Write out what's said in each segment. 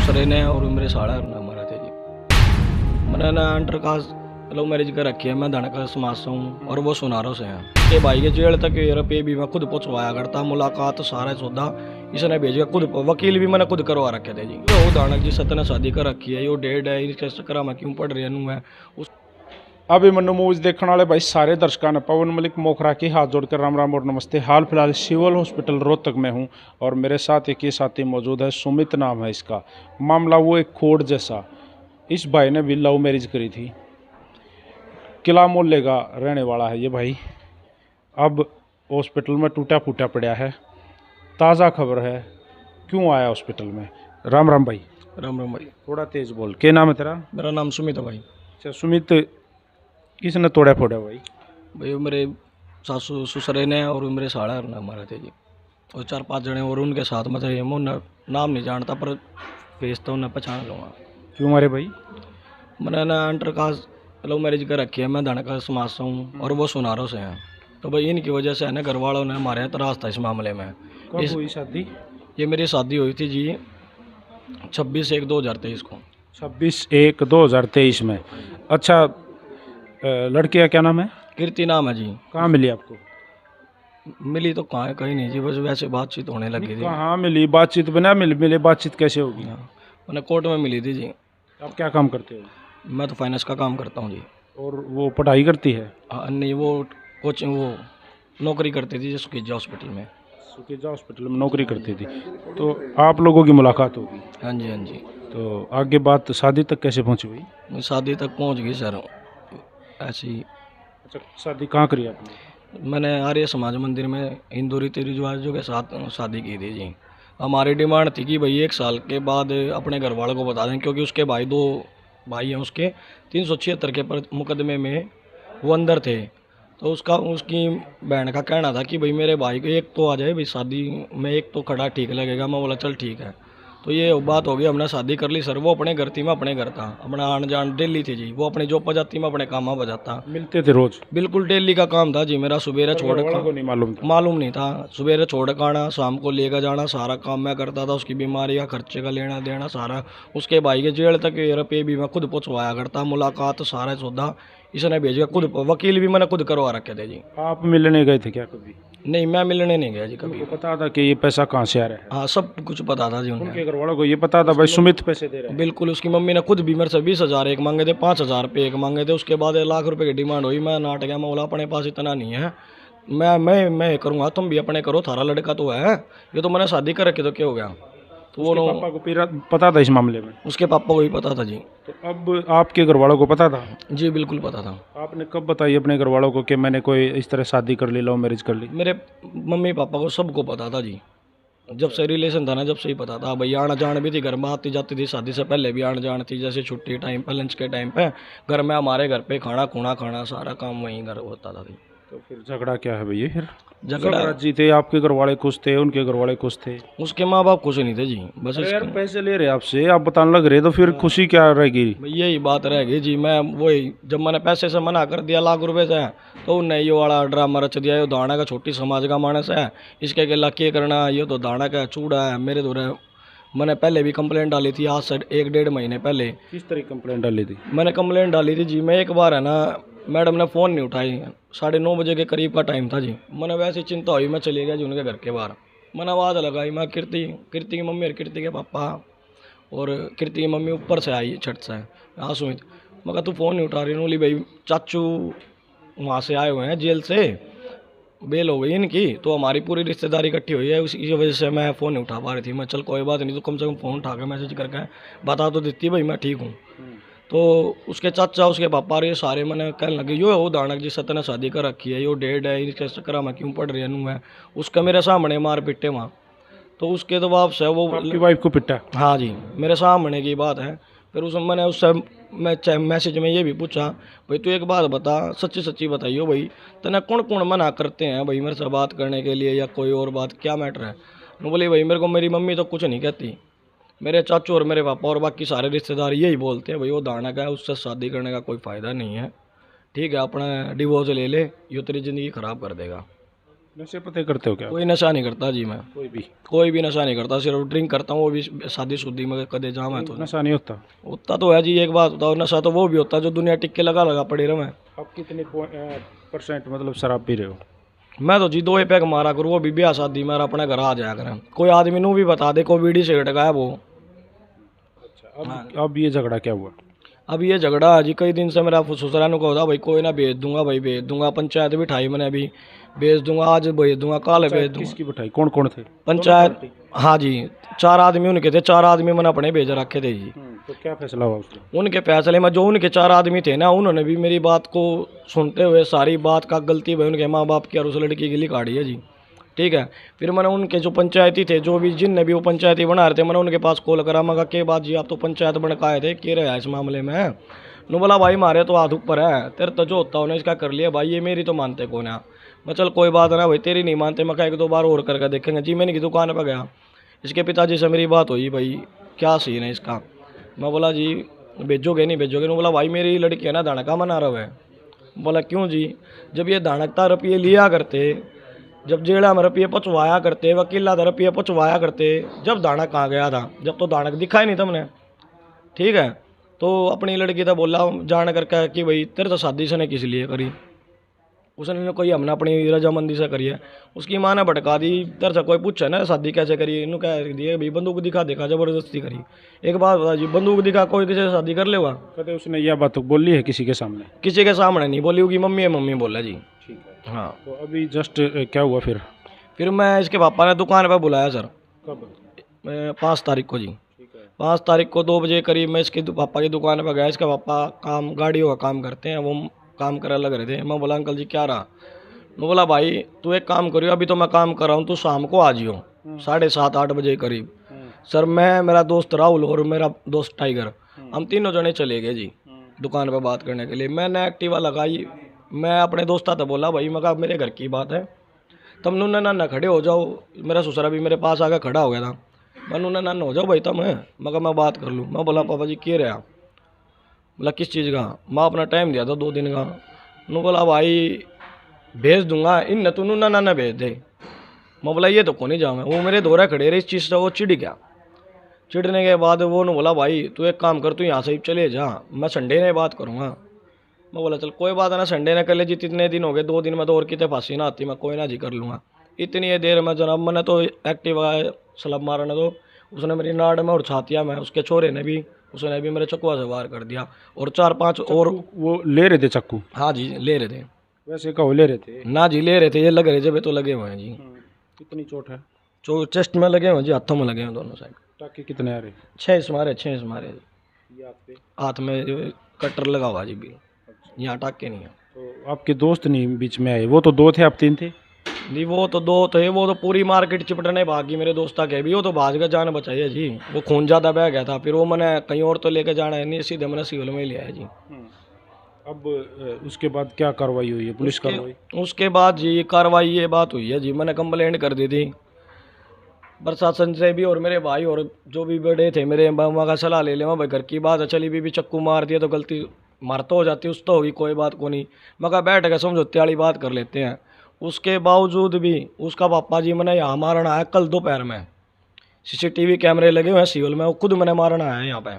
ससुरे ने और मेरे साड़ा ने मारा थे जी। मैंने ना अंटर कास्ट लव मैरिज कर रखी है। मैं धन का समाज से हूँ और वो सुनारों से हैं। के भाई के जेल तक रुपये भी मैं खुद पहुँचवाया करता, मुलाकात सारा सौदा इसने भेज खुद, वकील भी मैंने खुद करवा रखे थे जी। वो दानक जी सत्य ने शादी कर रखी है, यो डेड है, इसके चक्कर में क्यों पड़ रही है उस अभिमन्यु मूवीज देखने वाले भाई सारे दर्शकों ने पवन मलिक मोखरा की हाथ जोड़कर राम राम और नमस्ते। हाल फिलहाल सिविल हॉस्पिटल रोहतक में हूँ और मेरे साथ एक ही साथी मौजूद है, सुमित नाम है इसका। मामला वो एक खोड़ जैसा। इस भाई ने भी लव मैरिज करी थी। किला मोहल्ले का रहने वाला है ये भाई। अब हॉस्पिटल में टूटा फूटा पड़ा है। ताज़ा खबर है क्यों आया हॉस्पिटल में। राम राम भाई। राम राम भाई। थोड़ा तेज बोल। क्या नाम है तेरा? मेरा नाम सुमित है भाई। अच्छा सुमित, किसने तोड़ा फोड़ा भाई? भाई मेरे सासू ससुरे ने और मेरे साड़ा ने मारे थे जी। और 4-5 जने और उनके साथ में थे। मैं नाम नहीं जानता पर फेस तो उन्हें पहचान लूँगा। क्यों मारे भाई? मैंने ना अंटर कास्ट लव मैरिज कर रखी है। मैं धन का समाज से हूँ और वो सुनारों से हैं। तो भाई इनकी वजह से है ना घर वालों ने मारे तराश था इस मामले में। कब हुई शादी? ये मेरी शादी हुई थी जी 26/1/2023 को। 26/1/2023 में। अच्छा, लड़की का क्या नाम है? कीर्ति नाम है जी। कहाँ मिली आपको? मिली तो कहाँ कहीं नहीं जी, बस वैसे बातचीत होने लगी थी। कहाँ मिली? बातचीत बिना मिले बातचीत कैसे होगी? हाँ, मैंने कोर्ट में मिली थी जी। आप क्या काम करते हो? मैं तो फाइनेंस का काम करता हूँ जी। और वो पढ़ाई करती है? हाँ, नहीं वो कोचिंग वो नौकरी करती थी सुकीजा हॉस्पिटल में। सुकेजा हॉस्पिटल में नौकरी करती थी। तो आप लोगों की मुलाकात होगी? हाँ जी हाँ जी। तो आगे बात शादी तक कैसे पहुंची हुई? मैं शादी तक पहुँच गई सर ऐसी। अच्छा, शादी कहाँ करी आपने? मैंने आर्य समाज मंदिर में हिंदू रीति रिवाजों के साथ शादी की थी जी। हमारी डिमांड थी कि भाई 1 साल के बाद अपने घर वालों को बता दें, क्योंकि उसके भाई 2 भाई हैं उसके 376 के मुकदमे में वो अंदर थे। तो उसकी बहन का कहना था कि भाई मेरे भाई को एक तो आ जाए भाई शादी में, एक तो खड़ा ठीक लगेगा। मैं बोला चल ठीक है। तो ये बात हो गई, हमने शादी कर ली सर। वो अपने घर थी, मैं अपने घर था। अपना आन जान डेली थी जी। वो अपनी जॉब पर जाती, मैं अपने काम पर जाता। मिलते थे रोज? बिल्कुल डेली का काम था जी मेरा। सुबह छोड़ को नहीं मालूम था? मालूम नहीं था। सुबह छोड़ कर आना, शाम को लेकर जाना, सारा काम मैं करता था। उसकी बीमारी का खर्चे का लेना देना सारा। उसके भाई के जेल तक रुपये भी मैं खुद पहुँचवाया करता, मुलाकात सारा सौदा इसने भेज खुद, वकील भी मैंने खुद करवा रखे थे जी। आप मिलने गए थे क्या कभी? नहीं, मैं मिलने नहीं गया जी कभी। उनको पता था कि ये पैसा कहाँ से आ रहा है? हाँ, सब कुछ पता था जी उन्हें। उनके घर वालों को ये पता था भाई सुमित पैसे दे रहा है? बिल्कुल। उसकी मम्मी ने खुद भी मेरे से 20,000 एक मांगे थे, 5,000 रुपये एक मांगे थे। उसके बाद 1,00,000 रुपये की डिमांड हुई। मैं नाट गया। मैं बोला अपने पास इतना नहीं है, मैं करूँगा, तुम भी अपने करो, थारा लड़का तो है, ये तो मैंने शादी कर रखी तो क्या हो गया। तो वो पापा को पता था इस मामले में? उसके पापा को भी पता था जी। तो अब आपके घर वालों को पता था? जी बिल्कुल पता था। आपने कब बताई अपने घर वालों को कि मैंने कोई इस तरह शादी कर ली, लव मैरिज कर ली? मेरे मम्मी पापा को सबको पता था जी। जब से रिलेशन था ना, जब से ही पता था। भैया आना जान भी थी, घर में आती जाती थी। शादी से पहले भी आना जान थी, जैसे छुट्टी टाइम पे, लंच के टाइम पे घर में, हमारे घर पे खाना खूना खाना सारा काम वहीं घर होता था जी। तो फिर झगड़ा क्या है भैया? फिर झगड़ा जी थे, आपके घर वाले खुश थे, उनके घर वाले खुश थे? उसके माँ बाप खुश नहीं थे जी। बस यार पैसे ले रहे आपसे, आप बताने लग रहे, तो फिर खुशी क्या रहेगी? यही बात रह गई जी। मैं वही, जब मैंने पैसे से मना कर दिया ₹1,00,000 से, तो उनने ये वाला ड्रामा रच दिया। ये दाना का छोटी समाज का मानस है, इसके अकेला क्या करना, ये तो दाना का चूड़ा है मेरे तो। मैंने पहले भी कंप्लेंट डाली थी, आज से 1-1.5 महीने पहले। किस तरह कंप्लेंट डाली थी? मैंने कंप्लेंट डाली थी जी। मैं एक बार है ना, मैडम ने फ़ोन नहीं उठाई। 9:30 बजे के करीब का टाइम था जी। मैंने वैसे चिंता हुई, मैं चले गया जी उनके घर के बाहर। मैंने आवाज़ लगाई, मैं कीर्ति की मम्मी और कीर्ति के पापा और कीर्ति की मम्मी ऊपर से आई छत से। हाँ सुमित, मैं कहा तू फ़ोन नहीं उठा रही? बोली भाई चाचू वहाँ से आए हुए हैं जेल से, बेल हो गई इनकी, तो हमारी पूरी रिश्तेदारी इकट्ठी हुई है, उसी वजह से मैं फ़ोन नहीं उठा पा रही थी। मैं चल कोई बात नहीं, तो कम से कम फ़ोन उठा के मैसेज करके बता तो देती भाई मैं ठीक हूँ। तो उसके चाचा उसके पापा ये सारे मैंने कहने लगे यो वो दानक जी सत्य ने शादी कर रखी है, यो डेड है, इसके चक्कर में क्यों पड़ रही है। उसका मेरे सामने मार पिटे वहाँ। तो उसके तो वापस है वो आपकी वाइफ को पिटा? हाँ जी, मेरे सामने की बात है। फिर मैंने उससे मैसेज में ये भी पूछा, भाई तू एक बात बता, सच्ची सच्ची बताइयो भाई, तने कौन कौन मना करते हैं भाई मेरे से बात करने के लिए, या कोई और बात, क्या मैटर है? मैं बोली भाई मेरे को मेरी मम्मी तो कुछ नहीं कहती, मेरे चाचू और मेरे पापा और बाकी सारे रिश्तेदार यही बोलते हैं भाई वो दानक है, उससे शादी करने का कोई फ़ायदा नहीं है, ठीक है अपना डिवोर्स ले ले, ये तेरी ज़िंदगी ख़राब कर देगा। नशे पते करते हो क्या? कोई नशा नहीं करता जी मैं, कोई भी नशा नहीं करता, सिर्फ ड्रिंक करता हूँ, वो भी शादी शुदी में कदे जाम है तो। नशा नहीं होता? होता तो है जी, एक बात बताओ, नशा तो वो भी होता है जो दुनिया टिक के लगा लगा पड़ी रहे। आप कितने परसेंट मतलब शराब पी रहे हो? मैं तो जी 2 पैक मारा करूँ, वो भी ब्याह शादी मेरा अपने घर आ जाया करें, कोई आदमी नू भी बता दे कोई बीड़ी सिगरेट का है वो। अच्छा, अब ये झगड़ा क्या हुआ? अब ये झगड़ा है जी, कई दिन से मेरा ससुराल को होता भाई कोई ना भेज दूंगा, भाई भेज दूंगा, पंचायत बिठाई मैंने, अभी भेज दूंगा, आज भेज दूंगा, कल भेज दूंगा। किसकी बिठाई? कौन कौन थे? पंचायत, हाँ जी, 4 आदमी उनके थे, 4 आदमी मैंने अपने भेज रखे थे जी। तो क्या फैसला हुआ उसका? उनके फैसले में जो उनके 4 आदमी थे ना, उन्होंने भी मेरी बात को सुनते हुए सारी बात का गलती भाई उनके माँ बाप की और उस लड़की की लिखाड़ी है जी। ठीक है, फिर मैंने उनके जो पंचायती थे, जो भी जिनने भी वो पंचायती बना रहे थे, मैंने उनके पास कॉल करा, मगर के बात जी आप तो पंचायत बन के आए थे, क्या रहा है इस मामले में? नु बोला भाई मारे तो हाथ ऊपर है, तेरे तो जो होता उन्हें इसका कर लिया भाई, ये मेरी तो मानते कौन है। मैं चल कोई बात ना भाई, तेरी नहीं मानते, मैं 1-2 बार और करके देखेंगे जी। मैंने की दुकान पर गया, इसके पिताजी से मेरी बात हुई, भाई क्या सीन है इसका। मैं बोला जी भेजोगे नहीं भेजोगे? बोला भाई मेरी लड़की है ना दानका मना रहा है। बोला क्यों जी? जब ये दानकता रुपये लिया करते, जब जेड़ा में रुपये पचवाया करते, वकीला रुपये पचवाया करते, जब दानक कहाँ गया था? जब तो दानक दिखा ही नहीं तुमने। ठीक है, तो अपनी लड़की तो बोला जान करके कि भाई तेरे तो शादी से ने किस लिए करी, उसने कोई हमने अपनी रजामंदी से करी है। उसकी माँ ने भटका दी, तेरे से कोई पूछे ना शादी कैसे करी, इन्हों कह दिए भाई बंदूक दिखा देखा जबरदस्ती करी। एक बात बता जी, बंदूक दिखा कोई किसी से शादी कर लेगा? कभी उसने यह बात बोली है किसी के सामने? किसी के सामने नहीं बोली होगी, मम्मी है मम्मी बोला जी। ठीक है। हाँ, तो अभी जस्ट क्या हुआ फिर? फिर मैं इसके पापा ने दुकान पर बुलाया सर, कब? 5 तारीख को जी। ठीक है। 5 तारीख को 2 बजे करीब मैं इसके पापा की दुकान पर गया। इसके पापा काम गाड़ियों का काम करते हैं, वो काम करने लग रहे थे। मैं बोला अंकल जी क्या रहा? मैं बोला भाई तू एक काम करियो, अभी तो मैं काम कर रहा हूँ, तू शाम को आ जियो 7:30-8 बजे करीब। सर मैं, मेरा दोस्त राहुल और मेरा दोस्त टाइगर, हम तीनों जने चले गए जी दुकान पर बात करने के लिए। मैंने एक्टिवा लगाई, मैं अपने दोस्ता तो बोला भाई मैं कहा मेरे घर की बात है, तब नूना नाना खड़े हो जाओ। मेरा ससुरा भी मेरे पास आकर खड़ा हो गया था। मैं नूना नाना हो जाओ भाई तब है, मगर मैं बात कर लूँ। मैं बोला पापा जी क्या रहा? बोला किस चीज़ का? मैं अपना टाइम दिया था 2 दिन का। नू बोला भाई भेज दूंगा, इन न तू नूना नाना भेज दे। मैं बोला ये तो को नहीं जाऊँगा, वो मेरे दोहरा खड़े रहे, इस चीज़ से वो चिढ़ गया। चिढ़ने के बाद वो ने बोला भाई तू एक काम कर, तू यहाँ से ही चले जा, मैं संडे ने बात करूँगा। मैं बोला चल कोई बात है ना, संडे ने कर ले जी, इतने दिन हो गए, 2 दिन में तो और कितने फांसी ना आती, मैं कोई ना जी कर लूँगा। इतनी देर में जनाब मैंने तो एक्टिवा स्लब मारने दो, उसने मेरी नाड़ में और छातिया में, उसके छोरे ने भी, उसने भी मेरे चक्कुआ से वार कर दिया, और 4-5 और। वो ले रहे थे चाकू? हाँ जी ले रहे थे। वैसे कहो ले रहे थे? ना जी ले रहे थे, ये लग रहे जब तो लगे हुए हैं जी। कितनी चोट है? जो चेस्ट में लगे हुए हैं जी, हाथों में लगे हुए दोनों साइड। टाके कितने आ रहे? 6 मारे 6 मारे जी। ये आप पे? हाथ में कटर लगा हुआ जी भी, यहाँ टाके नहीं है। तो आपके दोस्त नहीं बीच में आए? वो तो 2 थे, आप 3 थे? जी वो तो 2 थे, वो तो पूरी मार्केट चिपटने भागी मेरे दोस्ता के भी, वो तो भाग के जान बचाइए जी, वो खून ज़्यादा बह गया था। फिर वो मैंने कहीं और तो लेके जाना है नहीं, सीधे मैंने सिविल में ही लिया है जी। अब उसके बाद क्या कार्रवाई हुई है? पुलिस कार्रवाई? उसके बाद जी कार्रवाई ये बात हुई है जी, मैंने कंप्लेंट कर दी थी प्रशासन से भी, और मेरे भाई और जो भी बड़े थे मेरे मामा का सलाह ले ले। भाई घर की बात है, चली भी चक्कू मार दिया तो गलती मार तो हो जाती, उस तो होगी, कोई बात को नहीं, मगर बैठ के समझौते वाली बात कर लेते हैं। उसके बावजूद भी उसका पापा जी मैंने यहाँ मारना है कल दोपहर में, CCTV कैमरे लगे हुए हैं सिविल में, वो खुद मैंने मारना है यहाँ पे।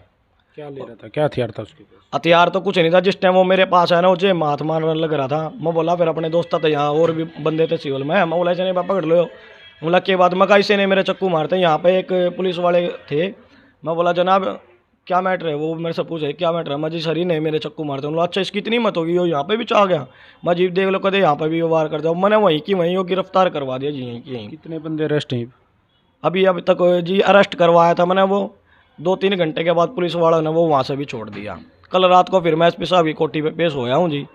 क्या ले रहा था? क्या हथियार था उसके पास? हथियार तो कुछ नहीं था, जिस टाइम वो मेरे पास है ना, वो जे हाथ मारने लग रहा था। मैं बोला फिर अपने दोस्त थे यहाँ और भी बंदे थे सिविल में, मैं बोला ऐसे नहीं पापा पकड़ लो। बोला के बाद मैं इसे ने मेरे चक्कू मारते, यहाँ पे एक पुलिस वाले थे। मैं बोला जनाब क्या मैटर है? वो मेरे से पूछे क्या मैटर है? मैं जी सर ही नहीं मेरे चक्कू मारते। बोला अच्छा इसकी इतनी मत होगी, वो यहाँ पे भी चाह गया। मैं जी देख लो कदे यहाँ पे भी वो वार कर जाओ। मैंने वहीं की वहीं वो गिरफ्तार करवा दिया जी, यहीं की यहीं। कितने बंदे अरेस्ट हैं? अभी तक जी अरेस्ट करवाया था मैंने, वो 2-3 घंटे के बाद पुलिस वालों ने वो वहाँ से भी छोड़ दिया। कल रात को फिर मैं SP साहब की कोठी पे पेश होया हूँ जी।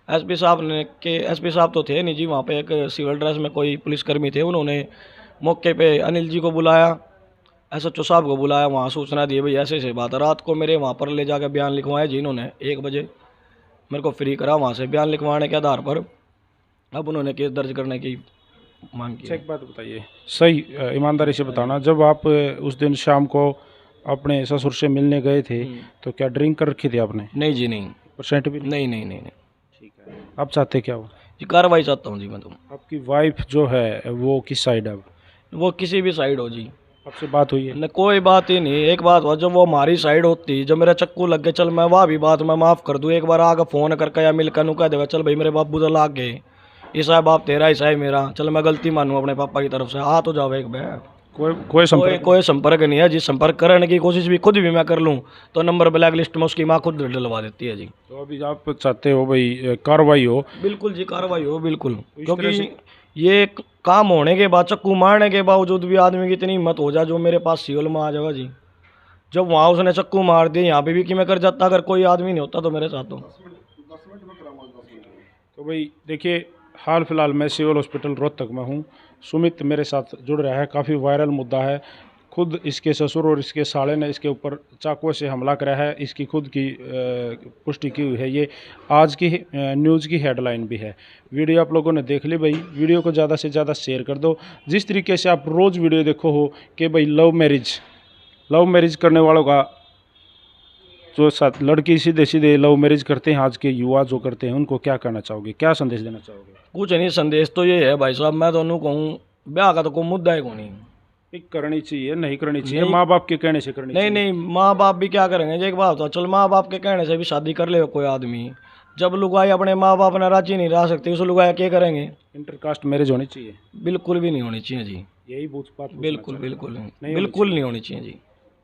SP साहब तो थे नहीं जी वहाँ पे, एक सिविल ड्रेस में कोई पुलिसकर्मी थे, उन्होंने मौके पे अनिल जी को बुलाया, SHO साहब को बुलाया, वहाँ सूचना दी भाई ऐसे ऐसे बात है। रात को मेरे वहाँ पर ले जाकर बयान लिखवाया जी इन्होंने, 1 बजे मेरे को फ्री करा वहाँ से। बयान लिखवाने के आधार पर अब उन्होंने केस दर्ज करने की मांग की। एक बात बताइए, सही ईमानदारी से बताना, जब आप उस दिन शाम को अपने ससुर से मिलने गए थे तो क्या ड्रिंक कर रखी थी आपने? नहीं जी नहीं, % भी नहीं नहीं नहीं नहीं। ठीक है, आप चाहते क्या हो? जी कार्रवाई चाहता हूँ जी मैं तो। आपकी वाइफ जो है वो किस साइड है? वो किसी भी साइड हो जी, आपसे बात हुई है? न कोई बात ही नहीं। एक बात हुआ, जब वो हमारी साइड होती, जब मेरा चक्कू लग गया, चल मैं वह भी बात मैं माफ़ कर दूँ, एक बार आगे फ़ोन करके या मिलकर नु कह देगा चल भाई मेरे बाबू तो लाग गए, ऐसा है बाप तेरा ऐसा है मेरा, चल मैं गलती मानूँ अपने पापा की तरफ से, आ तो जाओ एक बार। कोई कोई संपर्क? कोई संपर्क नहीं है जी। संपर्क करने की कोशिश भी खुद भी मैं कर लूँ तो नंबर ब्लैक लिस्ट में उसकी माँ खुद डलवा देती है जी। तो अभी आप चाहते हो भाई कार्रवाई हो? बिल्कुल जी कार्रवाई हो बिल्कुल, इस तरह क्योंकि से ये काम होने के बाद, चक्कू मारने के बावजूद भी आदमी की इतनी हिम्मत हो जाए जो मेरे पास सियोल में आ जाएगा जी। जब वहाँ उसने चक्कू मार दिए, यहाँ पे भी कि मैं कर जाता अगर कोई आदमी नहीं होता तो मेरे साथ तो। तो भाई देखिए, हाल फिलहाल मैं सिविल हॉस्पिटल रोहतक में हूँ। सुमित मेरे साथ जुड़ रहा है, काफ़ी वायरल मुद्दा है। खुद इसके ससुर और इसके साले ने इसके ऊपर चाकू से हमला करा है, इसकी खुद की पुष्टि की हुई है। ये आज की न्यूज़ की हेडलाइन भी है। वीडियो आप लोगों ने देख ली भाई, वीडियो को ज़्यादा से ज़्यादा शेयर कर दो। जिस तरीके से आप रोज़ वीडियो देखो हो कि भाई लव मैरिज करने वालों का जो साथ लड़की सीधे सीधे लव मैरिज करते हैं, आज के युवा जो करते हैं, उनको क्या कहना चाहोगे, क्या संदेश देना चाहोगे? कुछ नहीं, संदेश तो ये है भाई साहब, मैं तो नहीं कहूँ ब्याह का तो कोई मुद्दा है को नहीं। करनी चाहिए, नहीं करनी चाहिए, नहीं। माँ बाप के कहने से करनी नहीं चाहिए। नहीं, माँ बाप भी क्या करेंगे जी, एक बात तो चल माँ बाप के कहने से भी शादी कर ले कोई आदमी, जब लुगाई अपने माँ बाप ने राजी नहीं रह सकती उस लुगाई क्या करेंगे? इंटरकास्ट मैरिज होनी चाहिए? बिल्कुल भी नहीं होनी चाहिए जी। यही बात पूछना बिल्कुल चाहते हैं। बिल्कुल नहीं बिल्कुल नहीं होनी चाहिए जी।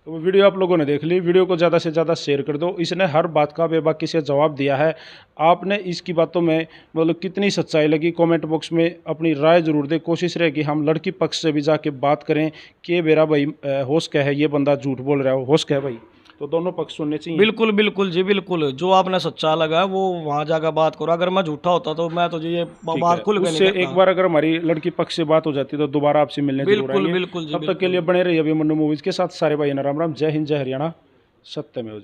तो वो वीडियो आप लोगों ने देख ली, वीडियो को ज़्यादा से ज़्यादा शेयर कर दो। इसने हर बात का बेबाकी से जवाब दिया है। आपने इसकी बातों में मतलब कितनी सच्चाई लगी, कमेंट बॉक्स में अपनी राय जरूर दें। कोशिश रहे कि हम लड़की पक्ष से भी जाके बात करें कि मेरा भाई होश क्या है, ये बंदा झूठ बोल रहा है, होश क्या है भाई। तो दोनों पक्ष सुनने चाहिए। बिल्कुल बिल्कुल जी बिल्कुल, जो आपने सच्चा लगा है वो वहाँ जाकर बात करो। अगर मैं झूठा होता तो मैं तो जी ये ठीक बात है। खुल के उससे नहीं एक बार अगर हमारी लड़की पक्ष से बात हो जाती तो दोबारा आपसे मिलने जरूर बिल्कुल आएंगे। बिल्कुल जी तब तक के लिए बने रहिए अभिमन्यु मूवीज के साथ। सारे भाई राम राम, जय हिंद, जय हरियाणा, सत्य में हो जाए।